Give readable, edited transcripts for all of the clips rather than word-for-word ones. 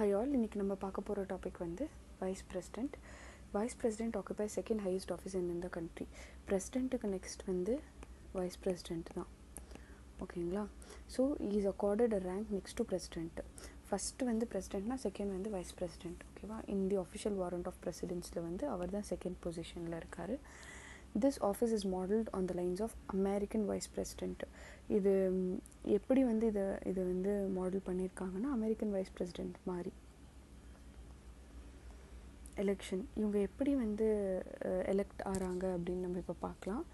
Hi all, இன்னைக்கு நம்ம பார்க்க போகிற டாபிக் வந்து vice president. Vice president occupies second highest office in the country. பிரசிடெண்ட்டுக்கு நெக்ஸ்ட் வந்து வைஸ் பிரசிடெண்ட் தான். ஓகேங்களா? So is accorded a rank next to president. First வந்து பிரசிடெண்ட்னா செகண்ட் வந்து வைஸ் பிரசிடெண்ட். ஓகேவா? In the official warrant of பிரசிடென்ட்ஸில் வந்து அவர் தான் செகண்ட் பொசிஷனில் இருக்கார். This office is modeled on the lines of American vice president. இது எப்படி வந்து இதை வந்து மாடல் பண்ணியிருக்காங்கன்னா அமெரிக்கன் வைஸ் பிரசிடெண்ட் மாதிரி. எலெக்ஷன் இவங்க எப்படி வந்து எலெக்ட் ஆகிறாங்க அப்படின்னு நம்ம இப்போ பார்க்கலாம்.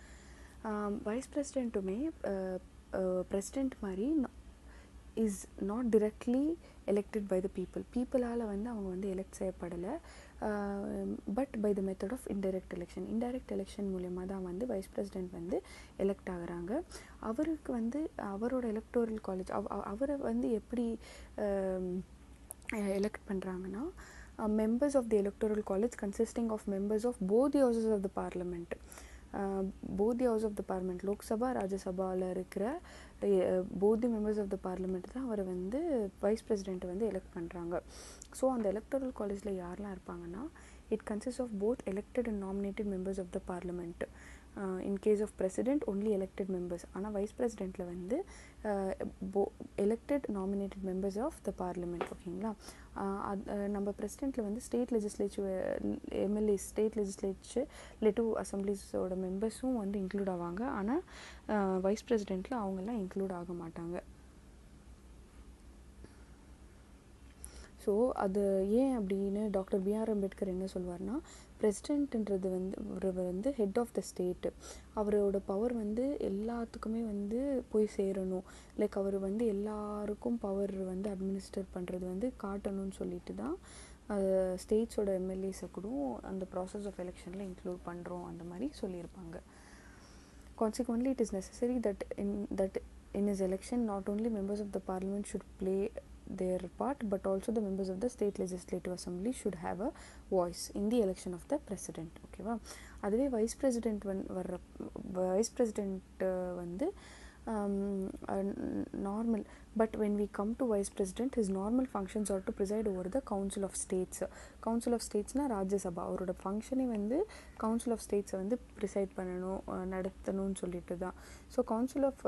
வைஸ் பிரசிடெண்ட்டுமே பிரசிடெண்ட் மாதிரி is not directly elected by the பீப்புளால் வந்து அவங்க வந்து எலெக்ட் செய்யப்படலை. But by the method of indirect election. Indirect election மூலயமா தான் வந்து வைஸ் பிரசிடெண்ட் வந்து எலெக்ட் ஆகுறாங்க. அவருக்கு வந்து அவரோட எலக்டோரல் காலேஜ் அவரை வந்து எப்படி எலெக்ட் பண்ணுறாங்கன்னா members of the electoral college consisting of members of both the houses of the parliament. both the houses of the parliament, Lok Sabha, Rajya Sabhaவில் இருக்கிற both the members of the parliament தான் அவரை வந்து wise பிரசிடெண்ட்டை வந்து elect பண்ணுறாங்க. So அந்த electoral காலேஜில் யாரெலாம் இருப்பாங்கன்னா it consists of both elected and nominated members of the parliament. In case of president only elected members. ஆனால் வைஸ் பிரசிடெண்ட்டில் வந்து elected nominated members of the parliament. ஓகேங்களா? நம்ம பிரசிடெண்ட்டில் வந்து state legislature MLA state legislative அசம்பிளிஸோட மெம்பர்ஸும் வந்து இன்க்ளூட் ஆவாங்க. ஆனால் வைஸ் பிரசிடெண்ட்டில் அவங்கெல்லாம் இன்க்ளூட் ஆக மாட்டாங்க. ஸோ அது ஏன் அப்படின்னு டாக்டர் பிஆர் அம்பேத்கர் என்ன சொல்வார்னா, பிரசிடெண்ட்ன்றது வந்து ஹெட் ஆஃப் த ஸ்டேட்டு. அவரோட பவர் வந்து எல்லாத்துக்குமே வந்து போய் சேரணும். லைக் அவர் வந்து எல்லாருக்கும் பவர் வந்து அட்மினிஸ்டர் பண்ணுறது வந்து காட்டணும்னு சொல்லிட்டு தான் ஸ்டேட்ஸோட எம்எல்ஏஸை கூட அந்த ப்ராசஸ் ஆஃப் எலெக்ஷனில் இன்க்ளூட் பண்ணுறோம் அந்த மாதிரி சொல்லியிருப்பாங்க. Consequently, it is necessary that in his election not only members of the parliament should play their part but also the members of the state legislative assembly should have a voice in the election of the president. ஓகேவா? அதுவே wise president vice president வந்து normal, but when we come to vice president, his normal functions are to preside over the council of states. council of statesனா ராஜ்யசபா. அவரோட ஃபங்க்ஷனே வந்து council of states வந்து preside பண்ணணும், நடத்தணும்னு சொல்லிட்டு தான். ஸோ கவுன்சில் ஆஃப்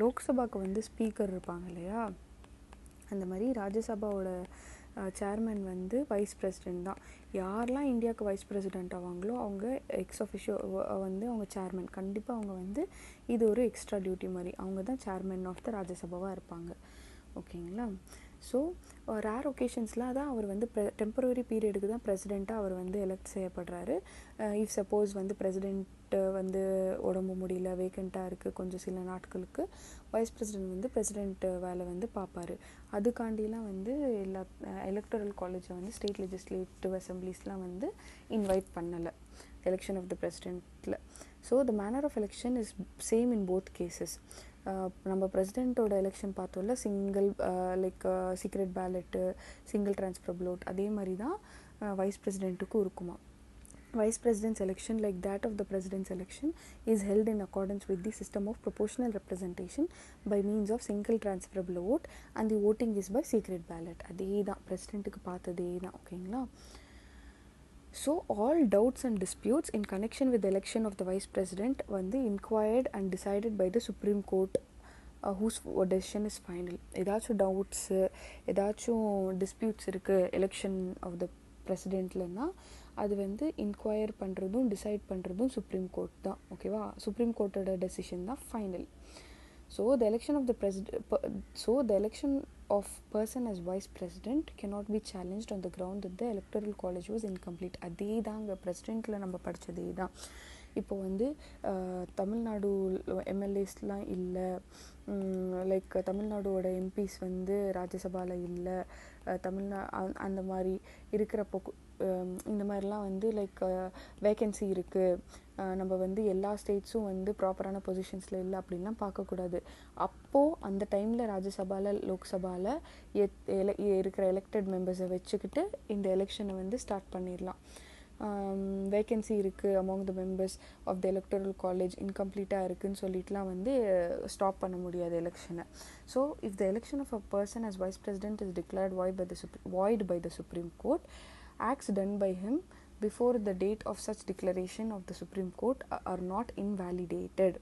லோக்சபாவுக்கு வந்து ஸ்பீக்கர் இருப்பாங்க இல்லையா, அந்த மாதிரி ராஜ்யசபாவோட சேர்மன் வந்து வைஸ் பிரசிடெண்ட் தான். யாரெல்லாம் இந்தியாவுக்கு வைஸ் பிரசிடெண்ட் ஆவாங்களோ அவங்க எக்ஸ் ஆஃபிஷியோ வந்து அவங்க சேர்மன். கண்டிப்பாக அவங்க வந்து இது ஒரு எக்ஸ்ட்ரா டியூட்டி மாதிரி. அவங்க தான் சேர்மன் ஆஃப் த ராஜ்யசபாவாக இருப்பாங்க. ஓகேங்களா? ஸோ ரேர் ஒகேஷன்ஸ்லாம் தான் அவர் வந்து டெம்பரரி பீரியடுக்கு தான் பிரசிடெண்ட்டாக அவர் வந்து எலெக்ட் செய்யப்படுறாரு. இஃப் சப்போஸ் வந்து பிரசிடெண்ட்டு வந்து உடம்பு முடியல, வேக்கண்ட்டாக இருக்குது கொஞ்சம் சில நாட்களுக்கு, வைஸ் பிரசிடெண்ட் வந்து பிரசிடெண்ட் வேலை வந்து பார்ப்பார். அதுக்காண்டிலாம் வந்து எல்லா எலக்டோரல் காலேஜை வந்து ஸ்டேட் லெஜிஸ்லேட்டிவ் அசம்பிளிஸ்லாம் வந்து இன்வைட் பண்ணலை எலெக்ஷன் ஆஃப் த பிரசிடெண்ட்டில். So the manner of election is same in both cases. நம்ம பிரசிடெண்ட்டோட எலெக்ஷன் பார்த்தோம்ல, single like secret ballot, single transferable vote, அதே மாதிரி தான் வைஸ் பிரசிடெண்ட்டுக்கும் இருக்குமா. Vice President's election, like that of the President's election, is held in accordance with the system of proportional representation by means of single transferable vote and the voting is by secret ballot. அதே தான் பிரசிடெண்ட்டுக்கு பார்த்ததே தான். ஓகேங்களா? So all doubts and disputes in connection with the election of the Vice President வந்து inquired and decided by the Supreme Court, whose decision is final. ஏதாச்சும் doubts, ஏதாச்சும் disputes இருக்குது election of த பிரசிடெண்ட்லன்னா அது வந்து இன்கொயர் பண்ணுறதும் டிசைட் பண்ணுறதும் supreme court தான். ஓகேவா? சுப்ரீம் கோர்ட்டோட டெசிஷன் தான் final. So the election of the the election of person as vice president cannot be challenged on the ground that the electoral college was incomplete. அதே தாங்க பிரசிடெண்ட்டில் நம்ம படித்ததே தான். இப்போ வந்து தமிழ்நாடு எம்எல்ஏஸ்லாம் இல்லை, லைக் தமிழ்நாடோட எம்பிஸ் வந்து ராஜ்யசபாவில் இல்லை, அந்த மாதிரி இருக்கிறப்போ இந்த மாதிரிலாம் வந்து லைக் வேக்கன்சி இருக்குது, நம்ம வந்து எல்லா ஸ்டேட்ஸும் வந்து ப்ராப்பரான பொசிஷன்ஸில் இல்லை அப்படின்லாம் பார்க்கக்கூடாது. அப்போது அந்த டைமில் ராஜ்யசபாவில் லோக்சபாவில் இருக்கிற எலெக்டட் மெம்பர்ஸை வச்சுக்கிட்டு இந்த எலெக்ஷனை வந்து ஸ்டார்ட் பண்ணிடலாம். வேக்கன்சி இருக்குது among the members of the electoral college இன்கம்ப்ளீட்டாக இருக்குதுன்னு சொல்லிட்டுலாம் வந்து ஸ்டாப் பண்ண முடியாது எலெக்ஷனை. So if the election of a person as vice president is declared void by the Supreme Court, acts done by him before the date of such declaration of the Supreme Court are not invalidated.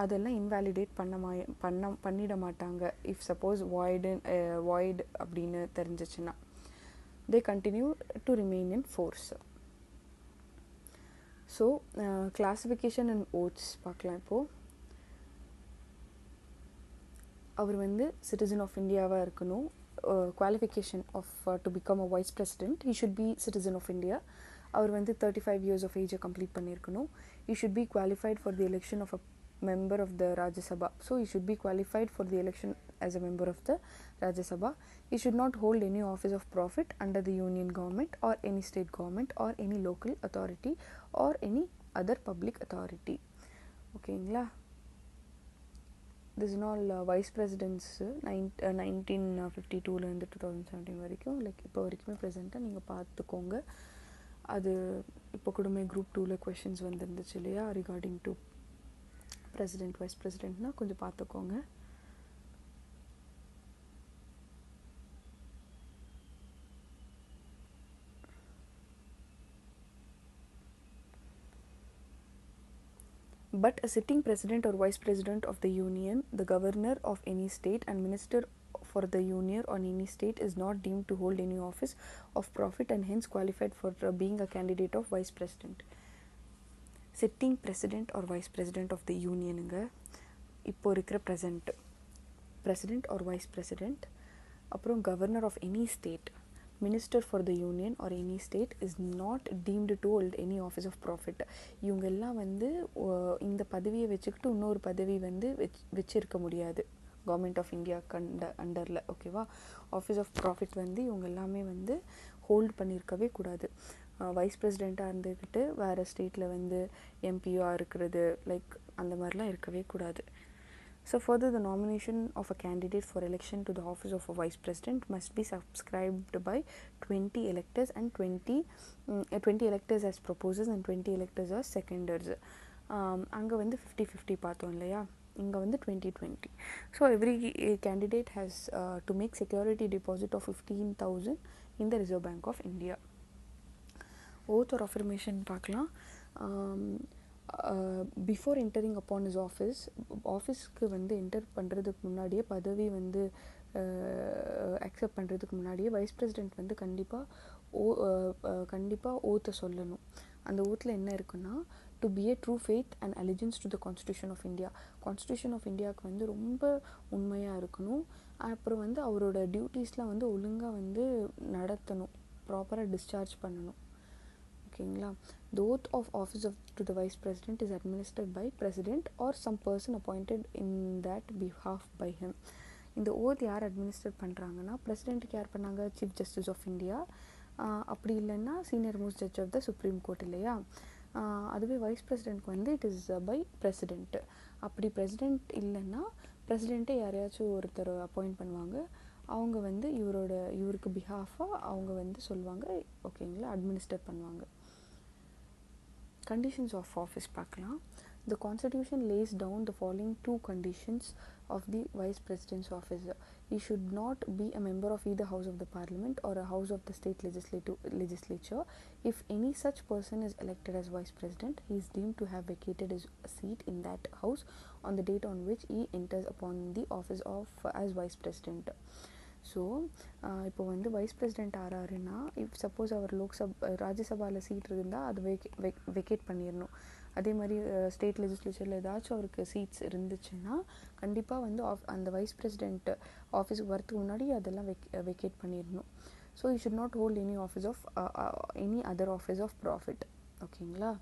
அதெல்லாம் invalidate பண்ணிட மாட்டாங்க. If suppose void அப்படின்னு தெரிஞ்சிச்சுன்னா they continue to remain in force. So classification and oaths பார்க்கலாம். இப்போது அவர் வந்து citizen of இந்தியாவாக இருக்கணும். Qualification of to become a vice president, he should be citizen of India. அவர் வந்து 35 years of age கம்ப்ளீட் பண்ணியிருக்கணும். he should be qualified for the election of a member of the Rajya Sabha. So he should be qualified for the election as a member of the Rajya Sabha. He should not hold any office of profit under the union government or any state government or any local authority or any other public authority. ஓகேங்களா? This in all vice presidents 1952லேருந்து 2017 வரைக்கும், like இப்போ வரைக்குமே ப்ரெசென்ட்டாக நீங்கள் பார்த்துக்கோங்க. அது இப்போ கூடமே group 2ல் கொஷின்ஸ் வந்துருந்துச்சு இல்லையா, ரிகார்டிங் டு பிரசிடென்ட் வைஸ் பிரசிடென்ட்னா கொஞ்சம் பார்த்துக்கோங்க. But a sitting president or vice president of the union, the governor of any state and minister for the union or any state is not deemed to hold any office of profit and hence qualified for being a candidate of vice president. Sitting president or vice president of the unionங்க இப்போ இருக்கிற president or vice president, அப்புறம் governor of any state, minister for the union or any state is not deemed to hold any office of profit. இவங்க எல்லாம் வந்து இந்த பதவியை வச்சுக்கிட்டு இன்னொரு பதவி வந்து வச்சிருக்க முடியாது கவர்மெண்ட் ஆஃப் இந்தியா அண்டரில். ஓகேவா? ஆஃபீஸ் ஆஃப் ப்ராஃபிட் வந்து இவங்க எல்லாமே வந்து ஹோல்ட் பண்ணியிருக்கவே கூடாது. வைஸ் பிரசிடெண்ட்டாக இருந்துக்கிட்டு வேறு ஸ்டேட்டில் வந்து எம்பியாக இருக்கிறது, லைக் அந்த மாதிரிலாம் இருக்கவே கூடாது. So further, the nomination of a candidate for election to the office of a vice president must be subscribed by 20 electors and 20 electors as proposers and 20 electors as seconders. அங்கே வந்து 50-50 பார்த்தோம் இல்லையா, இங்கே வந்து 20-20. So every candidate has to make security deposit of 15,000 in the Reserve Bank of India. Oath or affirmation பார்க்கலாம். Before entering upon is ஆஃபீஸ்க்கு வந்து enter பண்ணுறதுக்கு முன்னாடியே, பதவி வந்து அக்செப்ட் பண்ணுறதுக்கு முன்னாடியே வைஸ் பிரசிடெண்ட் வந்து கண்டிப்பாக ஓத்தை சொல்லணும். அந்த ஓத்தில் என்ன இருக்குன்னா, to be a true faith and allegiance to the constitution of India. Constitution of இந்தியாவுக்கு வந்து ரொம்ப உண்மையாக இருக்கணும். அப்புறம் வந்து அவரோட டியூட்டிஸ்லாம் வந்து ஒழுங்காக வந்து நடத்தணும், ப்ராப்பராக டிஸ்சார்ஜ் பண்ணணும். ஓகேங்களா? The oath of office to the vice president is administered by president or some person appointed in that behalf by him. இந்த ஓத் யார் அட்மினிஸ்டர் பண்ணுறாங்கன்னா, பிரசிடெண்ட்டுக்கு யார் பண்ணாங்க? Chief justice of India. அப்படி இல்லைன்னா senior most judge of the supreme court இல்லையா. அதுவே வைஸ் பிரசிடெண்ட்க்கு வந்து இட் இஸ் பை பிரசிடெண்ட்டு. அப்படி பிரசிடெண்ட் இல்லைன்னா பிரசிடெண்ட்டே யாரையாச்சும் ஒருத்தர் அப்பாயிண்ட் பண்ணுவாங்க. அவங்க வந்து இவருக்கு பிஹாஃபாக அவங்க வந்து சொல்லுவாங்க. ஓகேங்களா? அட்மினிஸ்டர் பண்ணுவாங்க. Conditions of office பார்க்கலாம். The constitution lays down the following 2 conditions of the vice president's office. He should not be a member of either house of the parliament or a house of the state legislature. If any such person is elected as vice president, he is deemed to have vacated his seat in that house on the date on which he enters upon the office of as vice president. So இப்போ வந்து vice president ஆறாருன்னா, if suppose அவர் ராஜ்யசபாவில் seat இருந்தால் அது vacate பண்ணிடணும். அதே மாதிரி state லெஜிஸ்லேச்சரில் ஏதாச்சும் அவருக்கு சீட்ஸ் இருந்துச்சுன்னா கண்டிப்பாக வந்து அந்த வைஸ் பிரசிடெண்ட் ஆஃபீஸுக்கு வரதுக்கு முன்னாடி அதெல்லாம் வெக்கேட் பண்ணிடணும். So you should not hold any office of any other office of profit. ஓகேங்களா?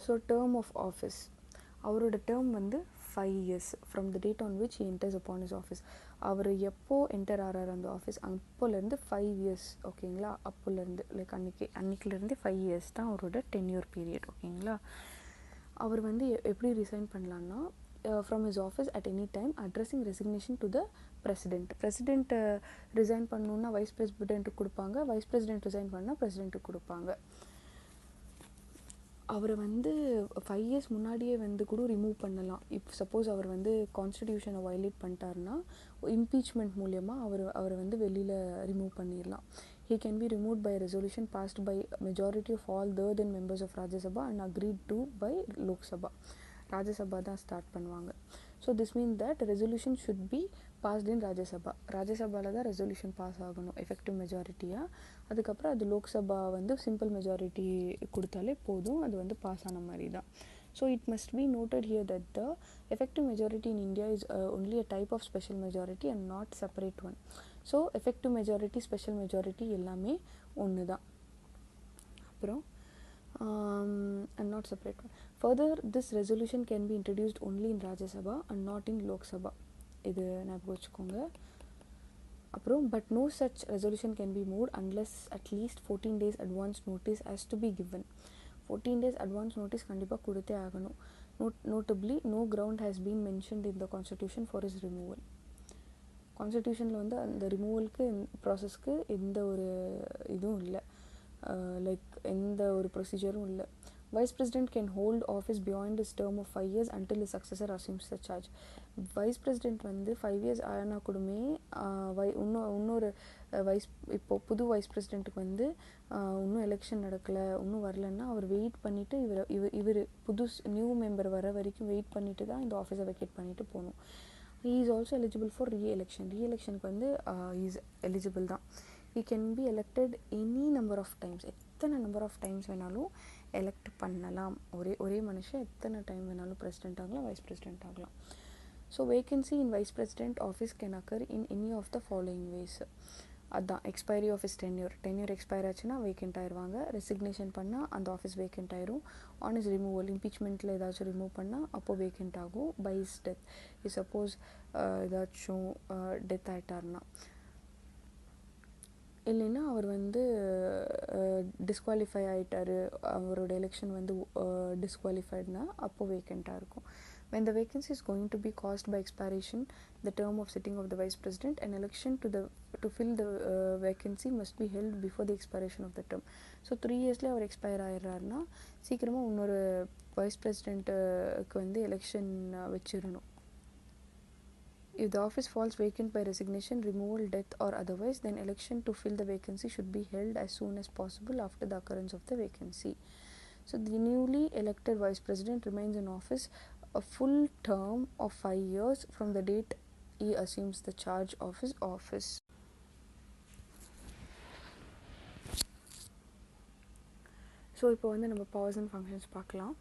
ஸோ டேர்ம் ஆஃப் ஆஃபீஸ், அவரோட டேர்ம் வந்து 5 years from the date on which he enters upon his office. அவர் எப்போ என்டர் ஆகிறார் அந்த office, அப்போலேருந்து 5 years. ஓகேங்களா? அப்போலேருந்து லைக் அன்னைக்கிலேருந்து 5 years தான் அவரோட டென்யூர் பீரியட். ஓகேங்களா? அவர் வந்து எப்படி ரிசைன் பண்ணலான்னா, from his office at any time, addressing resignation to the president resign பண்ணணுன்னா வைஸ் பிரசிடென்ட்டுக்கு கொடுப்பாங்க, வைஸ் பிரசிடென்ட் ரிசைன் பண்ணால் பிரசிடென்ட்டுக்கு கொடுப்பாங்க. அவரை வந்து 5 years முன்னாடியே வந்து கூட ரிமூவ் பண்ணலாம். இப் சப்போஸ் அவர் வந்து கான்ஸ்டிடியூஷனை வயலேட் பண்ணிட்டாருன்னா இம்பீச்மெண்ட் மூலியமாக அவரை வந்து வெளியில் ரிமூவ் பண்ணிடலாம். He can be removed by a resolution passed by majority of all the then members of Rajya Sabha and agreed to by Lok Sabha. Rajya Sabha தான் ஸ்டார்ட் பண்ணுவாங்க. So this mean that resolution should be passed in Rajya Sabha. ராஜ்யசபாவில் தான் resolution pass ஆகணும் effective மெஜாரிட்டியாக. அதுக்கப்புறம் அது லோக்சபா வந்து simple majority கொடுத்தாலே போதும், அது வந்து பாஸ் ஆன மாதிரி தான். So it must be noted here that the effective majority in India is only a type of special majority and not separate one. So effective majority, special majority எல்லாமே ஒன்று தான். அப்புறம் and not separate one. Further, this resolution can be introduced only in Rajya Sabha and not in Lok Sabha. இது ஞாபகம் வச்சுக்கோங்க. அப்புறம் but no such resolution can be moved unless at least 14 days advance notice has to be given. 14 days advance notice கண்டிப்பாக கொடுத்தே ஆகணும். Notably, no ground has been mentioned in the constitution for his removal. கான்ஸ்டிடியூஷனில் வந்து அந்த ரிமூவலுக்கு ப்ராசஸ்க்கு எந்த ஒரு இதுவும் இல்லை, like எந்த ஒரு ப்ரொசீஜரும் இல்லை. Vice president can hold office beyond is term of 5 years until his successor assumes the charge. Vice president வந்து 5 years ஆனால் கூடமே இன்னொரு இப்போ புது வைஸ் பிரசிடென்ட்டுக்கு வந்து இன்னும் எலெக்ஷன் நடக்கலை, இன்னும் வரலன்னா அவர் வெயிட் பண்ணிவிட்டு இவர் புது நியூ மெம்பர் வர வரைக்கும் வெயிட் பண்ணிவிட்டு தான் இந்த ஆஃபீஸை வெக்கேட் பண்ணிவிட்டு போகணும். he is also eligible for re-electionக்கு வந்து he is eligible தான். he can be elected any number of times. எத்தனை நம்பர் ஆஃப் டைம்ஸ் வேணாலும் எலெக்ட் பண்ணலாம். ஒரே மனுஷன் எத்தனை டைம் வேணாலும் பிரசிடென்ட் ஆகலாம், வைஸ் பிரசிடென்ட் ஆகலாம். So vacancy in vice president office can occur in any of the following ways. அதுதான் expiry of his tenure expire ஆச்சுன்னா வேக்கெண்ட் ஆயிடுவாங்க. ரெசிக்னேஷன் பண்ணால் அந்த ஆஃபீஸ் வேக்கெண்ட் ஆயிரும். ஆன் இஸ் ரிமூவல், இம்பீச்மெண்ட்டில் ஏதாச்சும் ரிமூவ் பண்ணால் அப்போது வேக்கெண்ட் ஆகும். By his death, is suppose ஏதாச்சும் டெத் ஆகிட்டார்னா, இல்லைன்னா அவர் வந்து டிஸ்குவாலிஃபை ஆகிட்டார், அவரோட எலெக்ஷன் வந்து டிஸ்குவாலிஃபைட்னா அப்போது வேக்கெண்ட்டாக இருக்கும். When the vacancy is going to be caused by expiration the term of sitting of the vice president, an election to fill the vacancy must be held before the expiration of the term. So 3 yearsல அவர் expire ஆயிடுறாருன்னா சீக்கிரமாக இன்னொரு wise பிரசிடென்ட்டுக்கு வந்து election வச்சிடணும். If the office falls vacant by resignation, removal, death or otherwise, then election to fill the vacancy should be held as soon as possible after the occurrence of the vacancy. So the newly elected vice president remains in office a full term of 5 years from the date he assumes the charge of his office. So இப்போ வந்து நம்ம powers and functions பார்க்கலாம்.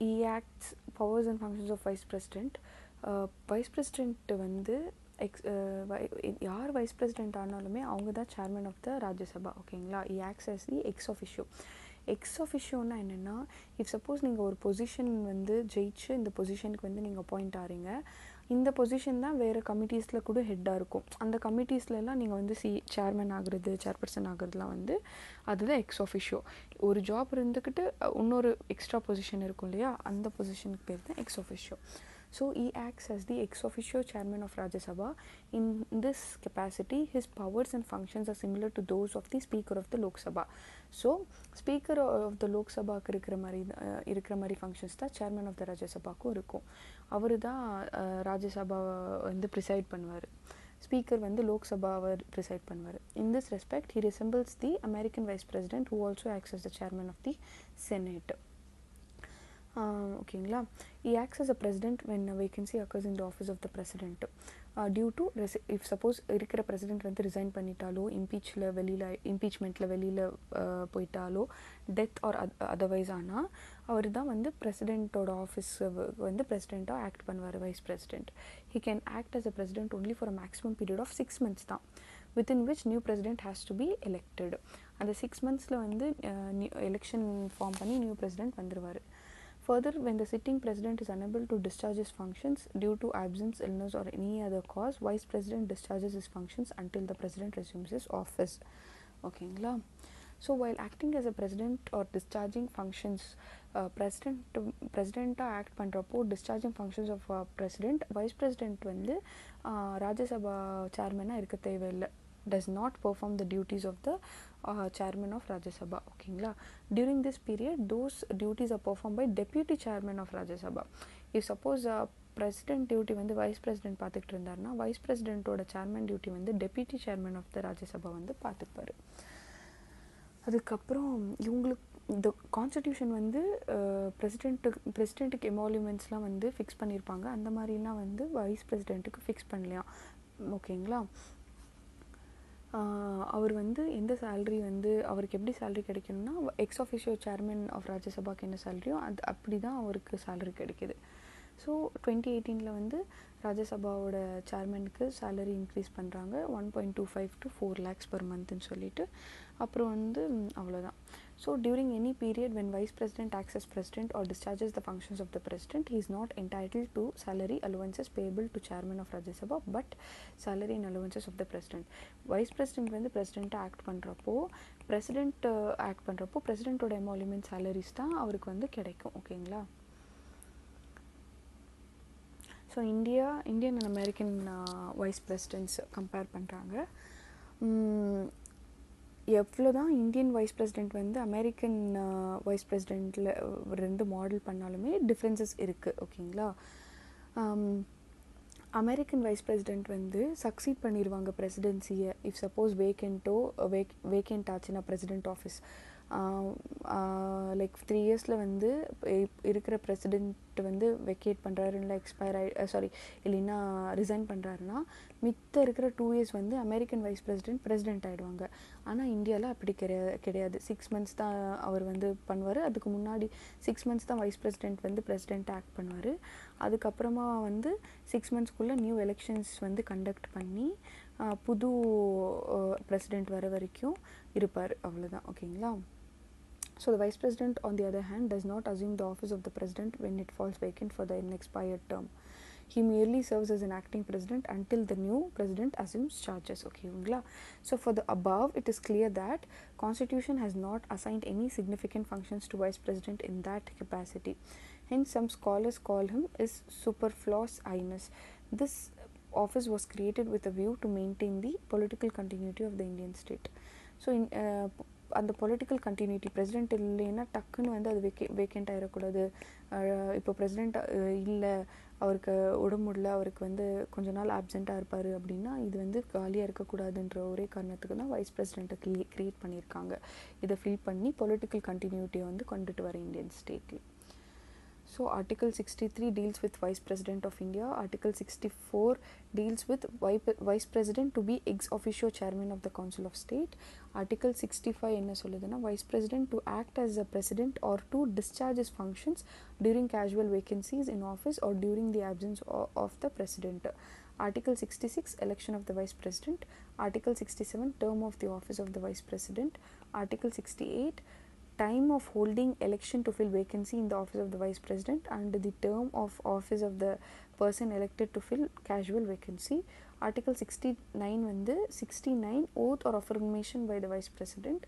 he acts powers and functions of vice president. Wise president வந்து யார் vice president ஆனாலுமே அவங்க தான் chairman of the Rajya Sabha. ஓகேங்களா. he acts as the ex officio. Ex ஆஃபிஷியோன்னா என்னென்னா, இஃப் சப்போஸ் நீங்கள் ஒரு பொசிஷன் வந்து ஜெயிச்சு இந்த பொசிஷனுக்கு வந்து நீங்கள் அப்பாயிண்ட் ஆகிறீங்க, இந்த பொசிஷன் தான் வேறு கமிட்டிஸில் கூட ஹெட்டாக இருக்கும். அந்த கமிட்டிஸ்லாம் நீங்கள் வந்து சேர்மன் ஆகுறது, சேர்பர்சன் ஆகுறதுலாம் வந்து அதுதான் எக்ஸ் ஆஃபிஷியோ. ஒரு ஜாப் இருந்துக்கிட்டு இன்னொரு எக்ஸ்ட்ரா பொசிஷன் இருக்கும் இல்லையா, அந்த பொசிஷனுக்கு பேர் தான் X ஆஃபிஷியோ. So he acts as the ex officio chairman of Rajya Sabha. In this capacity, his powers and functions are similar to those of the Speaker of the Lok Sabha. So, Speaker of the Lok Sabha இருக்கிற மாதிரி functions தான் chairman of the Rajya Sabhaக்கும் இருக்கும். அவர் தான் ராஜ்யசபா வந்து preside பண்ணுவார். Speaker வந்து லோக்சபாவை preside பண்ணுவார். In this respect, he resembles the American Vice President who also acts as the chairman of the Senate. ஓகேங்களா. he acts as a president when a vacancy occurs in the office of the president due to if suppose இருக்கிற president வந்து resign பண்ணிட்டாலோ, இம்பீச்மெண்ட்டில் வெளியில் போயிட்டாலோ, death or otherwise ஆனால் அவர் தான் வந்து பிரசிடெண்ட்டோட office வந்து பிரசிடெண்ட்டாக act பண்ணுவார் wise president. he can act as a president only for a maximum period of 6 months தான், within which new president has to be elected. அந்த 6 monthsல வந்து எலெக்ஷன் ஃபார்ம் பண்ணி நியூ பிரசிடெண்ட் வந்துடுவார். Further, when the sitting president is unable to discharge his functions due to absence, illness or any other cause, vice president discharges his functions until the president resumes his office. ஓகேங்களா. So while acting as a president or discharging functions, பிரசிடெண்ட்டாக act பண்ணுறப்போ discharging functions of president, vice president வந்து ராஜ்யசபா சேர்மனாக இருக்க தேவையில்லை, does not perform the duties of the chairman of Rajya Sabha. ஓகேங்களா. during this period those duties are performed by deputy chairman of Rajya Sabha. if suppose president duty வந்து vice president பார்த்துக்கிட்டு இருந்தாருன்னா vice பிரசிடெண்ட்டோட chairman duty வந்து deputy chairman of the Rajya Sabha வந்து பார்த்துப்பாரு. அதுக்கப்புறம் இவங்களுக்கு இந்த கான்ஸ்டியூஷன் வந்து பிரசிடெண்ட்டுக்கு எமாலுமெண்ட்ஸ்லாம் வந்து ஃபிக்ஸ் பண்ணியிருப்பாங்க, அந்த மாதிரிலாம் வந்து வைஸ் பிரசிடெண்ட்டுக்கு ஃபிக்ஸ் பண்ணலையாம். ஓகேங்களா. அவர் வந்து எந்த சேலரி வந்து அவருக்கு எப்படி சேலரி கிடைக்கணும்னா எக்ஸ் ஆஃபிஷியோ சேர்மன் ஆஃப் ராஜ்யசபாக்கு என்ன சேலரியோ அது அப்படி தான் அவருக்கு சேலரி கிடைக்கிது. ஸோ 2018 வந்து ராஜ்யசபாவோட சேர்மனுக்கு சேலரி இன்க்ரீஸ் பண்ணுறாங்க 1.25 to 4 lakhs per monthன்னு சொல்லிட்டு. அப்புறம் வந்து அவ்வளோதான். So during any period when vice president acts as president or discharges the functions of the president, he is not entitled to salary allowances payable to chairman of Rajya Sabha but salary and allowances of the president. Wise president வந்து பிரசிடெண்ட்டாக act பண்ணுறப்போ பிரசிடெண்ட்டோட எமாலுமெண்ட் salaries தான் அவருக்கு வந்து கிடைக்கும். ஓகேங்களா. So Indian and American vice presidents compare பண்ணுறாங்க. எவ்வளோ தான் இந்தியன் வைஸ் பிரசிடெண்ட் வந்து அமெரிக்கன் வைஸ் பிரசிடெண்ட்டில் ரெண்டு மாடல் பண்ணாலுமே டிஃப்ரென்சஸ் இருக்குது. ஓகேங்களா. அமெரிக்கன் வைஸ் பிரசிடெண்ட் வந்து சக்சீட் பண்ணிடுவாங்க பிரசிடென்சியை இஃப் சப்போஸ் வேக்கெண்ட் ஆச்சுன்னா பிரசிடெண்ட் ஆஃபீஸ் லைக் 3 yearsல வந்து இருக்கிற பிரசிடெண்ட் வந்து வெக்கேட் பண்ணுறாரு இல்லை இல்லைன்னா ரிசைன் பண்ணுறாருன்னா மித்த இருக்கிற 2 years வந்து அமெரிக்கன் வைஸ் பிரசிடெண்ட் ஆகிடுவாங்க. ஆனால் இந்தியாவில் அப்படி கிடையாது. 6 months தான் அவர் வந்து பண்ணுவார். அதுக்கு முன்னாடி 6 months தான் வைஸ் பிரசிடெண்ட் வந்து பிரசிடெண்ட் ஆக்ட் பண்ணுவார். அதுக்கப்புறமா வந்து 6 monthsக்குள்ளே நியூ எலெக்ஷன்ஸ் வந்து கண்டக்ட் பண்ணி புது பிரசிடெண்ட் வர வரைக்கும் இருப்பார். அவ்வளோதான். ஓகேங்களா. So the vice president on the other hand does not assume the office of the president when it falls vacant for the unexpired term. He merely serves as an acting president until the new president assumes charges. Okay, so for the above it is clear that constitution has not assigned any significant functions to vice president in that capacity. Hence some scholars call him is superfluous highness. This office was created with a view to maintain the political continuity of the Indian state. So in அந்த political continuity president இல்லைன்னா டக்குன்னு வந்து அது vacant ஆகிடக்கூடாது. இப்போ president இல்லை, அவருக்கு உடம்புல அவருக்கு வந்து கொஞ்ச நாள் ஆப்செண்ட்டாக இருப்பார் அப்படின்னா இது வந்து காலியாக இருக்கக்கூடாதுன்ற ஒரே காரணத்துக்கு தான் வைஸ் பிரசிடெண்ட்டை க்ரியேட் பண்ணியிருக்காங்க. இதை ஃபில் பண்ணி பொலிட்டிக்கல் கண்டினியூட்டியை வந்து கொண்டுட்டு வர இந்தியன் ஸ்டேட்டில். So Article 63 deals with Vice President of India. Article 64 deals with Vice President to be ex officio Chairman of the Council of State. Article 65 என்ன சொல்லுதுன்னா Vice President to act as a President or to discharge his functions during casual vacancies in office or during the absence of the President. Article 66 election of the Vice President. Article 67 term of the office of the Vice President. Article 68 time of holding election to fill vacancy in the office of the vice president and the term of office of the person elected to fill casual vacancy. Article 69 வந்து 69 oath or affirmation by the vice president.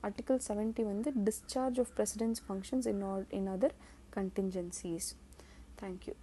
Article 70 வந்து discharge of president's functions in other contingencies. Thank you.